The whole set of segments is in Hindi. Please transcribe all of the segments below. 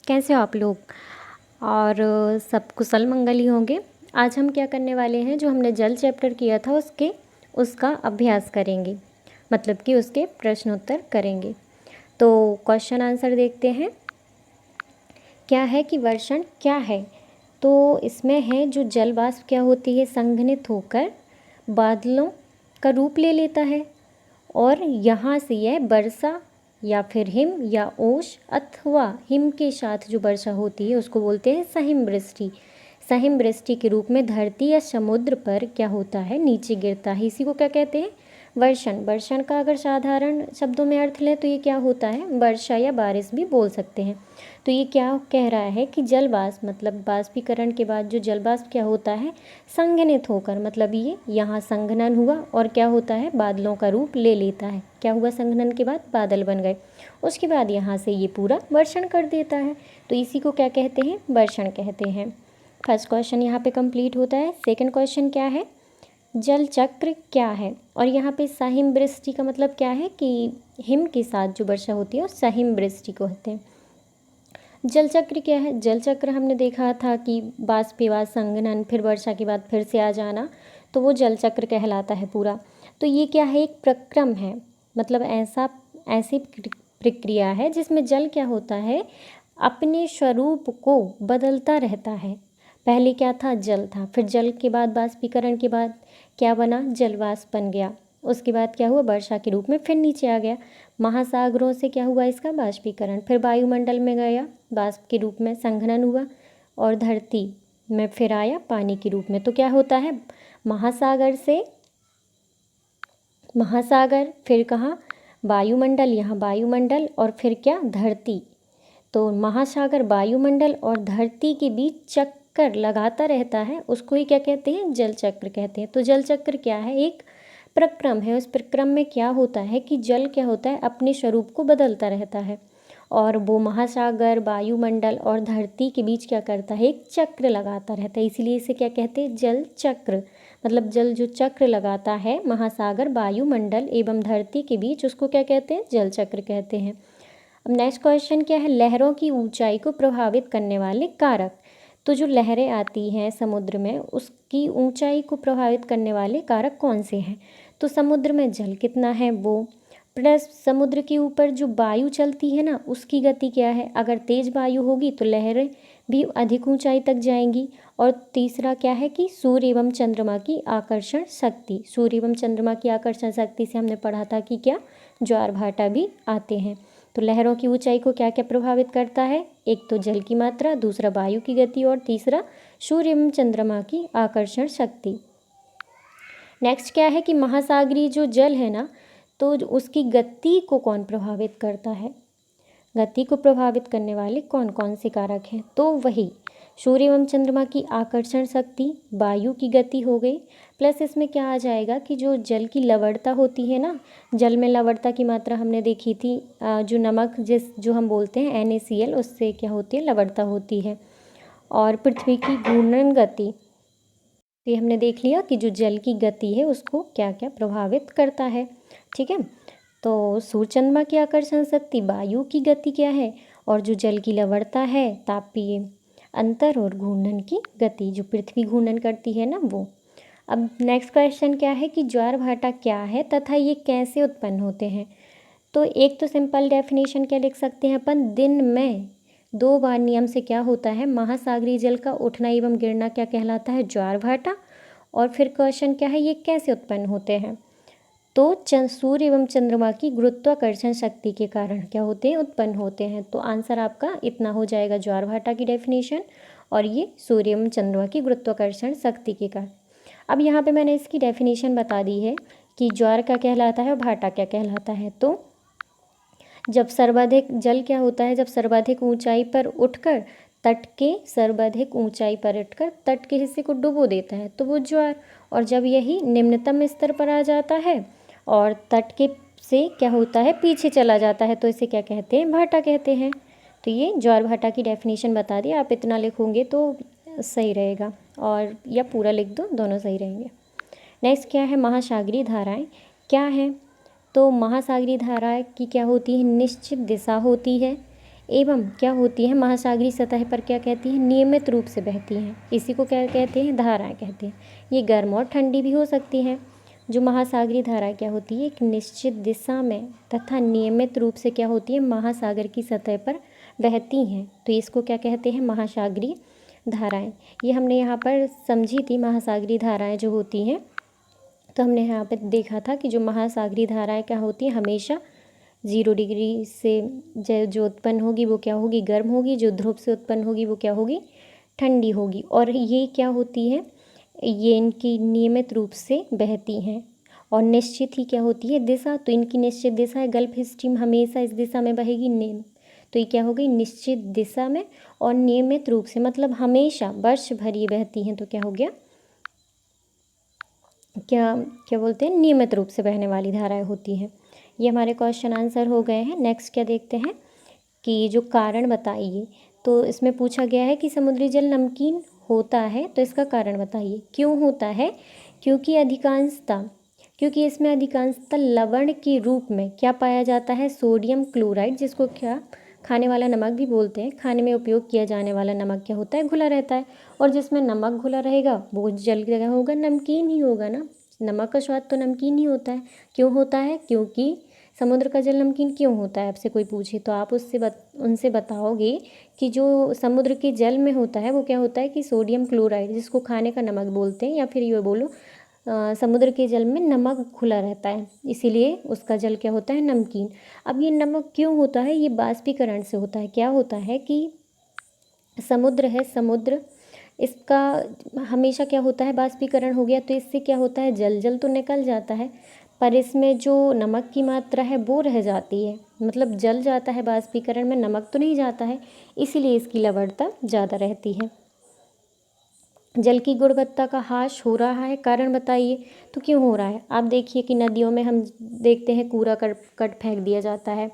कैसे हो आप लोग। और सब कुशल मंगल ही होंगे। आज हम क्या करने वाले हैं, जो हमने जल चैप्टर किया था उसका अभ्यास करेंगे, मतलब कि उसके प्रश्नोत्तर करेंगे। तो क्वेश्चन आंसर देखते हैं। क्या है कि वर्षण क्या है। तो इसमें है जो जल वाष्प क्या होती है, संघनित होकर बादलों का रूप ले लेता है और यहाँ से यह वर्षा या फिर हिम या ओश अथवा हिम के साथ जो वर्षा होती है उसको बोलते हैं सहिम वृष्टि। सहिम वृष्टि के रूप में धरती या समुद्र पर क्या होता है, नीचे गिरता है। इसी को क्या कहते हैं, वर्षण। वर्षण का अगर साधारण शब्दों में अर्थ लें तो ये क्या होता है, वर्षा या बारिश भी बोल सकते हैं। तो ये क्या कह रहा है कि जल वाष्प मतलब वाष्पीकरण के बाद जो जल वाष्प क्या होता है, संघनित होकर, मतलब ये यहाँ संघनन हुआ और क्या होता है, बादलों का रूप ले लेता है। क्या हुआ, संघनन के बाद बादल बन गए, उसके बाद यहाँ से ये पूरा वर्षण कर देता है। तो इसी को क्या कहते हैं, वर्षण कहते हैं। फर्स्ट क्वेश्चन यहाँ पे कंप्लीट होता है। सेकंड क्वेश्चन क्या है, जल चक्र क्या है। और यहाँ पे सहिम वृष्टि का मतलब क्या है कि हिम के साथ जो वर्षा होती है वो सहिम वृष्टि को कहते हैं। जल चक्र क्या है, जल चक्र हमने देखा था कि बाष्पीवाद, संघनन, फिर वर्षा के बाद फिर से आ जाना, तो वो जल चक्र कहलाता है पूरा। तो ये क्या है, एक प्रक्रम है, मतलब ऐसी प्रक्रिया है जिसमें जल क्या होता है, अपने स्वरूप को बदलता रहता है। पहले क्या था, जल था, फिर जल के बाद बाष्पीकरण के बाद क्या बना, जलवाष्प बन गया। उसके बाद क्या हुआ, वर्षा के रूप में फिर नीचे आ गया। महासागरों से क्या हुआ, इसका बाष्पीकरण, फिर वायुमंडल में गया, वाष्प के रूप में संघनन हुआ, और धरती में फिर आया पानी के रूप में। तो क्या होता है, महासागर से महासागर, फिर कहाँ, वायुमंडल, यहाँ वायुमंडल, और फिर क्या, धरती। तो महासागर, वायुमंडल और धरती के बीच चक्कर लगाता रहता है, उसको ही क्या कहते हैं, जल चक्र कहते हैं। तो जल चक्र क्या है, एक प्रक्रम है। उस प्रक्रम में क्या होता है कि जल क्या होता है, अपने स्वरूप को बदलता रहता है, और वो महासागर, वायुमंडल और धरती के बीच क्या करता है, एक चक्र लगाता रहता है। इसीलिए इसे क्या कहते हैं, जल चक्र। मतलब जल जो चक्र लगाता है महासागर, वायुमंडल एवं धरती के बीच, उसको क्या कहते हैं, जल चक्र कहते हैं। अब नेक्स्ट क्वेश्चन क्या है, लहरों की ऊंचाई को प्रभावित करने वाले कारक। तो जो लहरें आती हैं समुद्र में, उसकी ऊंचाई को प्रभावित करने वाले कारक कौन से हैं। तो समुद्र में जल कितना है वो, प्लस समुद्र के ऊपर जो वायु चलती है ना, उसकी गति क्या है। अगर तेज वायु होगी तो लहरें भी अधिक ऊंचाई तक जाएंगी। और तीसरा क्या है कि सूर्य एवं चंद्रमा की आकर्षण शक्ति। सूर्य एवं चंद्रमा की आकर्षण शक्ति से हमने पढ़ा था कि क्या, ज्वार भाटा भी आते हैं। तो लहरों की ऊंचाई को क्या क्या प्रभावित करता है, एक तो जल की मात्रा, दूसरा वायु की गति, और तीसरा सूर्य एवं चंद्रमा की आकर्षण शक्ति। नेक्स्ट क्या है कि महासागरीय जो जल है ना, तो उसकी गति को कौन प्रभावित करता है। गति को प्रभावित करने वाले कौन कौन से कारक हैं, तो वही सूर्य एवं चंद्रमा की आकर्षण शक्ति, वायु की गति हो गई, प्लस इसमें क्या आ जाएगा कि जो जल की लवणता होती है ना, जल में लवणता की मात्रा हमने देखी थी, जो नमक जो हम बोलते हैं NaCl, उससे क्या होती है, लवणता होती है। और पृथ्वी की घूर्णन गति, तो ये हमने देख लिया कि जो जल की गति है उसको क्या क्या प्रभावित करता है। ठीक है, तो सूर्य चंद्रमा की आकर्षण शक्ति, वायु की गति क्या है, और जो जल की लवणता है, तापीय अंतर, और घूर्णन की गति, जो पृथ्वी घूर्णन करती है ना वो। अब नेक्स्ट क्वेश्चन क्या है कि ज्वार भाटा क्या है तथा ये कैसे उत्पन्न होते हैं। तो एक तो सिंपल डेफिनेशन क्या लिख सकते हैं अपन, दिन में 2 बार नियम से क्या होता है, महासागरीय जल का उठना एवं गिरना क्या कहलाता है, ज्वार भाटा। और फिर क्वेश्चन क्या है, ये कैसे उत्पन्न होते हैं, तो सूर्य एवं चंद्रमा की गुरुत्वाकर्षण शक्ति के कारण क्या होते हैं, उत्पन्न होते हैं। तो आंसर आपका इतना हो जाएगा, ज्वार भाटा की डेफिनेशन, और ये सूर्य एवं चंद्रमा की गुरुत्वाकर्षण शक्ति के कारण। अब यहाँ पे मैंने इसकी डेफिनेशन बता दी है कि ज्वार क्या कहलाता है और भाटा क्या कहलाता है। तो जब सर्वाधिक जल क्या होता है, जब सर्वाधिक ऊंचाई पर उठकर तट के हिस्से को डुबो देता है तो वो ज्वार, और जब यही निम्नतम स्तर पर आ जाता है और तट के से क्या होता है, पीछे चला जाता है, तो इसे क्या कहते हैं, भाटा कहते हैं। तो ये ज्वार भाटा की डेफिनेशन बता दी। आप इतना लिखोगे तो सही रहेगा, और या पूरा लिख दो, दोनों सही रहेंगे। नेक्स्ट क्या है, महासागरीय धाराएं क्या हैं। तो महासागरीय धारा की क्या होती है, निश्चित दिशा होती है एवं क्या होती हैं महासागरीय सतह पर क्या कहती हैं, नियमित रूप से बहती हैं। इसी को क्या कहते हैं, धाराएं कहते हैं। ये गर्म और ठंडी भी हो सकती हैं। जो महासागरीय धाराएं क्या होती है, एक निश्चित दिशा में तथा नियमित रूप से क्या होती है, महासागर की सतह पर बहती हैं। तो इसको क्या कहते हैं, महासागरीय धाराएं। ये हमने यहाँ पर समझी थी महासागरीय धाराएं जो होती हैं। तो हमने यहाँ पर देखा था कि जो महासागरीय धाराएं क्या होती हैं, हमेशा 0 डिग्री से जो उत्पन्न होगी वो क्या होगी, गर्म होगी। जो ध्रुव से उत्पन्न होगी वो क्या होगी, ठंडी होगी। और ये क्या होती है, ये इनकी नियमित रूप से बहती हैं और निश्चित ही क्या होती है, दिशा। तो इनकी निश्चित दिशा है, गल्फ स्ट्रीम हमेशा इस दिशा में बहेगी, नेम। तो ये क्या हो गई, निश्चित दिशा में और नियमित रूप से, मतलब हमेशा वर्ष भर ये बहती हैं। तो क्या हो गया, क्या क्या बोलते हैं, नियमित रूप से बहने वाली धाराएं होती हैं। ये हमारे क्वेश्चन आंसर हो गए हैं। नेक्स्ट क्या देखते हैं कि जो कारण बताइए। तो इसमें पूछा गया है कि समुद्री जल नमकीन होता है, तो इसका कारण बताइए। क्यों होता है, क्योंकि इसमें अधिकांशतः लवण के रूप में क्या पाया जाता है, सोडियम क्लोराइड, जिसको क्या खाने वाला नमक भी बोलते हैं। खाने में उपयोग किया जाने वाला नमक क्या होता है, घुला रहता है। और जिसमें नमक घुला रहेगा वो जल की जगह होगा, नमकीन ही होगा ना। नमक का स्वाद तो नमकीन ही होता है। क्यों होता है, क्योंकि समुद्र का जल नमकीन क्यों होता है, आपसे कोई पूछे तो आप उनसे बताओगे कि जो समुद्र के जल में होता है वो क्या होता है कि सोडियम क्लोराइड, जिसको खाने का नमक बोलते हैं, या फिर ये बोलो समुद्र के जल में नमक घुला रहता है, इसीलिए उसका जल क्या होता है, नमकीन। अब ये नमक क्यों होता है, ये बाष्पीकरण से होता है। क्या होता है कि समुद्र है, समुद्र इसका हमेशा क्या होता है, बाष्पीकरण हो गया, तो इससे क्या होता है, जल तो निकल जाता है, पर इसमें जो नमक की मात्रा है वो रह जाती है। मतलब जल जाता है बाष्पीकरण में, नमक तो नहीं जाता है, इसीलिए इसकी लवणता ज़्यादा रहती है। जल की गुणवत्ता का ह्रास हो रहा है, कारण बताइए। तो क्यों हो रहा है, आप देखिए कि नदियों में हम देखते हैं कूड़ा करकट फेंक दिया जाता है।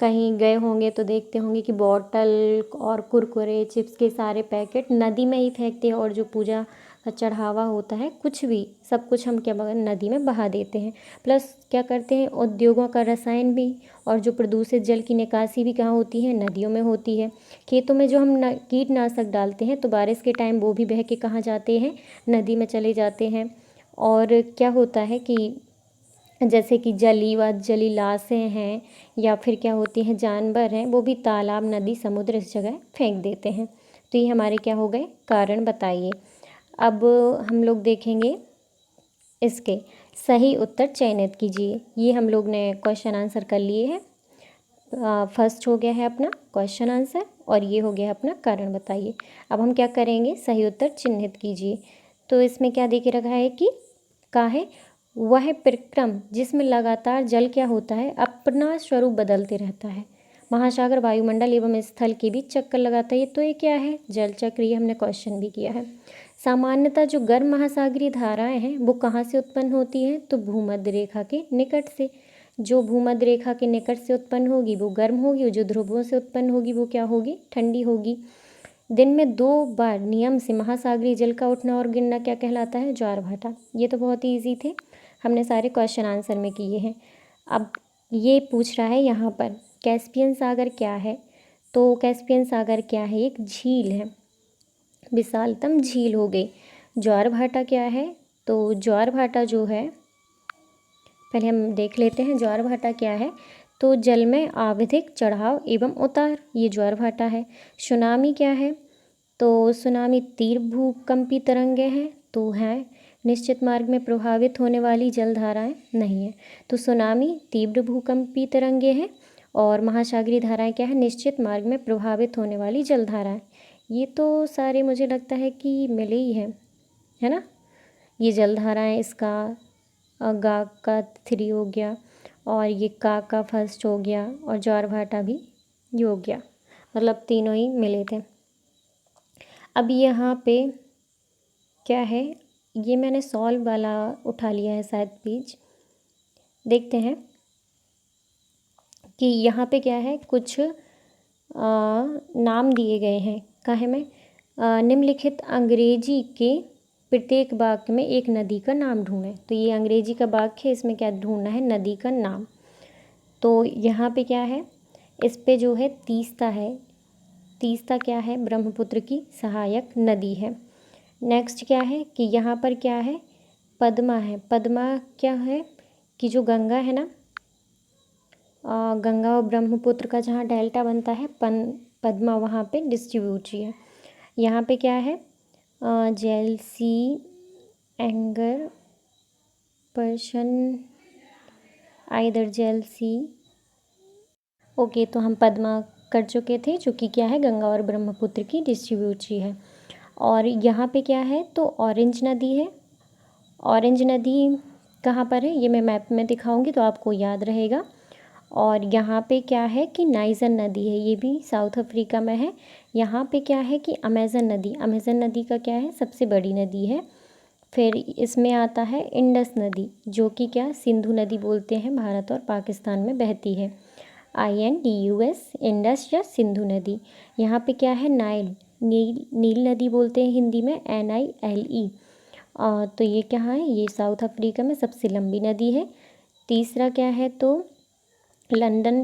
कहीं गए होंगे तो देखते होंगे कि बॉटल और कुरकुरे चिप्स के सारे पैकेट नदी में ही फेंकते हैं, और जो पूजा का चढ़ावा होता है, कुछ भी सब कुछ हम क्या नदी में बहा देते हैं। प्लस क्या करते हैं, उद्योगों का रसायन भी और जो प्रदूषित जल की निकासी भी कहाँ होती है, नदियों में होती है। खेतों में जो हम कीटनाशक डालते हैं तो बारिश के टाइम वो भी बह के कहाँ जाते हैं, नदी में चले जाते हैं। और क्या होता है कि जैसे कि जली लाशें हैं या फिर क्या होती हैं, जानवर हैं, वो भी तालाब, नदी, समुद्र इस जगह फेंक देते हैं। तो ये हमारे क्या हो गए, कारण बताइए। अब हम लोग देखेंगे इसके सही उत्तर चयनित कीजिए। ये हम लोग ने क्वेश्चन आंसर कर लिए हैं। फर्स्ट हो गया है अपना क्वेश्चन आंसर और ये हो गया अपना कारण बताइए। अब हम क्या करेंगे, सही उत्तर चिन्हित कीजिए। तो इसमें क्या दे के रखा है कि का है, वह परिक्रम जिसमें लगातार जल क्या होता है, अपना स्वरूप बदलते रहता है। महासागर, वायुमंडल एवं स्थल के बीच चक्कर लगाता है। तो ये क्या है, जल चक्र। ये हमने क्वेश्चन भी किया है। सामान्यतः जो गर्म महासागरीय धाराएं हैं वो कहाँ से उत्पन्न होती हैं, तो भूमध्य रेखा के निकट से। जो भूमध्य रेखा के निकट से उत्पन्न होगी वो गर्म होगी, और जो ध्रुवों से उत्पन्न होगी वो क्या होगी, ठंडी होगी। दिन में 2 बार नियम से महासागरीय जल का उठना और गिरना क्या कहलाता है, ज्वार भाटा। ये तो बहुत ही ईजी थे, हमने सारे क्वेश्चन आंसर में किए हैं। अब ये पूछ रहा है यहाँ पर कैस्पियन सागर क्या है। तो कैस्पियन सागर क्या है, एक झील है, विशालतम झील हो गई। ज्वार भाटा क्या है, तो ज्वार भाटा जो है, पहले हम देख लेते हैं ज्वार भाटा क्या है। तो जल में आवधिक चढ़ाव एवं उतार, ये ज्वार भाटा है। सुनामी क्या है, तो सुनामी तीव्र भूकंपी तरंगें हैं, तो हैं निश्चित मार्ग में प्रभावित होने वाली जलधाराएं नहीं है। तो सुनामी तीव्र भूकंपी तरंगें हैं और महासागरीय धाराएं क्या है, निश्चित मार्ग में प्रभावित होने वाली जलधाराएं। ये तो सारे मुझे लगता है कि मिले ही हैं, है ना। ये जलधाराएं, इसका गा का 3 हो गया और ये का फर्स्ट हो गया और ज्वार भाटा भी ये हो गया, मतलब तीनों ही मिले थे। अब यहाँ पे क्या है, ये मैंने सॉल्व वाला उठा लिया है शायद पेज, देखते हैं कि यहाँ पे क्या है, कुछ नाम दिए गए हैं। काहे में निम्नलिखित अंग्रेजी के प्रत्येक वाक्य में एक नदी का नाम ढूंढें। तो ये अंग्रेजी का वाक्य है, इसमें क्या ढूंढना है, नदी का नाम। तो यहाँ पे क्या है, इस पे जो है तीस्ता है। तीस्ता क्या है? ब्रह्मपुत्र की सहायक नदी है। नेक्स्ट क्या है कि यहाँ पर क्या है? पद्मा है। पद्मा क्या है कि जो गंगा है ना, गंगा और ब्रह्मपुत्र का जहाँ डेल्टा बनता है पद्मा वहाँ पे डिस्ट्रीब्यूट है। यहाँ पे क्या है? Jealousy anger person either jealousy. Okay, तो हम पद्मा कर चुके थे, जो कि क्या है? गंगा और ब्रह्मपुत्र की डिस्ट्रीब्यूटरी है। और यहाँ पे क्या है? तो ऑरेंज नदी है। ऑरेंज नदी कहाँ पर है? ये मैं मैप में दिखाऊंगी तो आपको याद रहेगा। और यहाँ पे क्या है कि नाइजर नदी है, ये भी साउथ अफ्रीका में है। यहाँ पे क्या है कि अमेज़न नदी, अमेज़न नदी का क्या है? सबसे बड़ी नदी है। फिर इसमें आता है इंडस नदी, जो कि क्या सिंधु नदी बोलते हैं, भारत और पाकिस्तान में बहती है। INDUS, इंडस या सिंधु नदी। यहाँ पे क्या है? नील नदी बोलते हैं हिंदी में, NILE। तो ये क्या है? ये साउथ अफ्रीका में सबसे लंबी नदी है। तीसरा क्या है? तो लंदन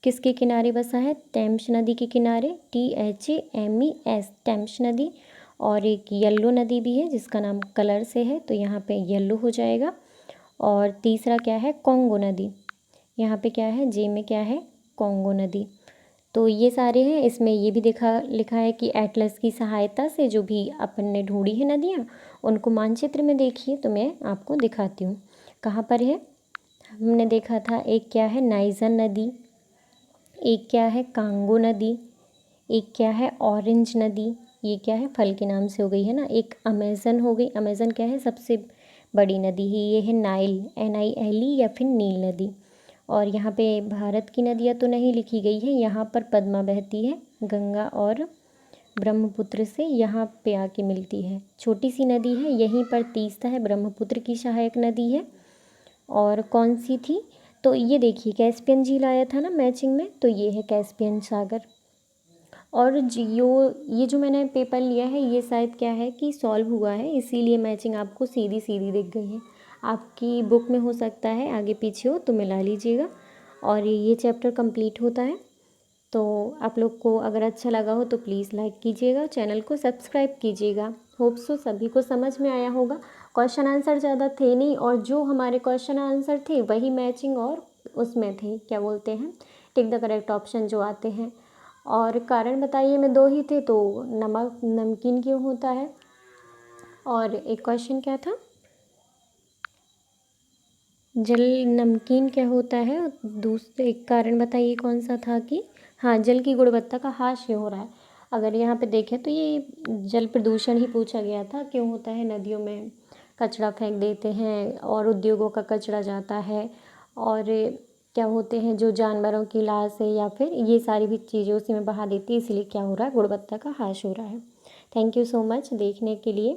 किसके किनारे बसा है? टेम्स नदी के किनारे, THAMES, टेम्स नदी। और एक येलो नदी भी है जिसका नाम कलर से है, तो यहाँ पे येलो हो जाएगा। और तीसरा क्या है? कॉन्गो नदी। यहाँ पे क्या है? जे में क्या है? कॉन्गो नदी। तो ये सारे हैं। इसमें ये भी लिखा है कि एटलस की सहायता से जो भी अपन ने ढूंढी है नदियाँ, उनको मानचित्र में देखिए। तो मैं आपको दिखाती हूँ कहाँ पर है। हमने देखा था एक क्या है? नाइजर नदी, एक क्या है? कांगो नदी, एक क्या है? ऑरेंज नदी, ये क्या है? फल के नाम से हो गई है ना। एक अमेज़न हो गई। अमेज़न क्या है? सबसे बड़ी नदी है। ये है नाइल, NILE या फिर नील नदी। और यहाँ पे भारत की नदियाँ तो नहीं लिखी गई है। यहाँ पर पद्मा बहती है, गंगा और ब्रह्मपुत्र से यहाँ पे आके मिलती है। छोटी सी नदी है, यहीं पर तीस्ता है, ब्रह्मपुत्र की सहायक नदी है। और कौन सी थी? तो ये देखिए, कैस्पियन झील आया था ना मैचिंग में, तो ये है कैस्पियन सागर। और जियो, ये जो मैंने पेपर लिया है ये शायद क्या है कि सॉल्व हुआ है, इसीलिए मैचिंग आपको सीधी सीधी दिख गई है। आपकी बुक में हो सकता है आगे पीछे हो, तो मिला लीजिएगा। और ये चैप्टर कंप्लीट होता है। तो आप लोग को अगर अच्छा लगा हो तो प्लीज़ लाइक कीजिएगा, चैनल को सब्सक्राइब कीजिएगा। होप सो सभी को समझ में आया होगा। क्वेश्चन आंसर ज़्यादा थे नहीं, और जो हमारे क्वेश्चन आंसर थे वही मैचिंग और उसमें थे, क्या बोलते हैं, टिक द करेक्ट ऑप्शन जो आते हैं। और कारण बताइए में 2 ही थे, तो नमक नमकीन क्यों होता है? और एक क्वेश्चन क्या था? जल नमकीन क्या होता है? दूसरे एक कारण बताइए कौन सा था कि हाँ, जल की गुणवत्ता का ह्रास हो रहा है। अगर यहाँ पे देखें तो ये जल प्रदूषण ही पूछा गया था, क्यों होता है? नदियों में कचरा फेंक देते हैं और उद्योगों का कचरा जाता है, और क्या होते हैं जो जानवरों की लाश है या फिर ये सारी भी चीज़ें उसी में बहा देती है, इसलिए क्या हो रहा है? गुणवत्ता का ह्रास हो रहा है। थैंक यू सो मच देखने के लिए।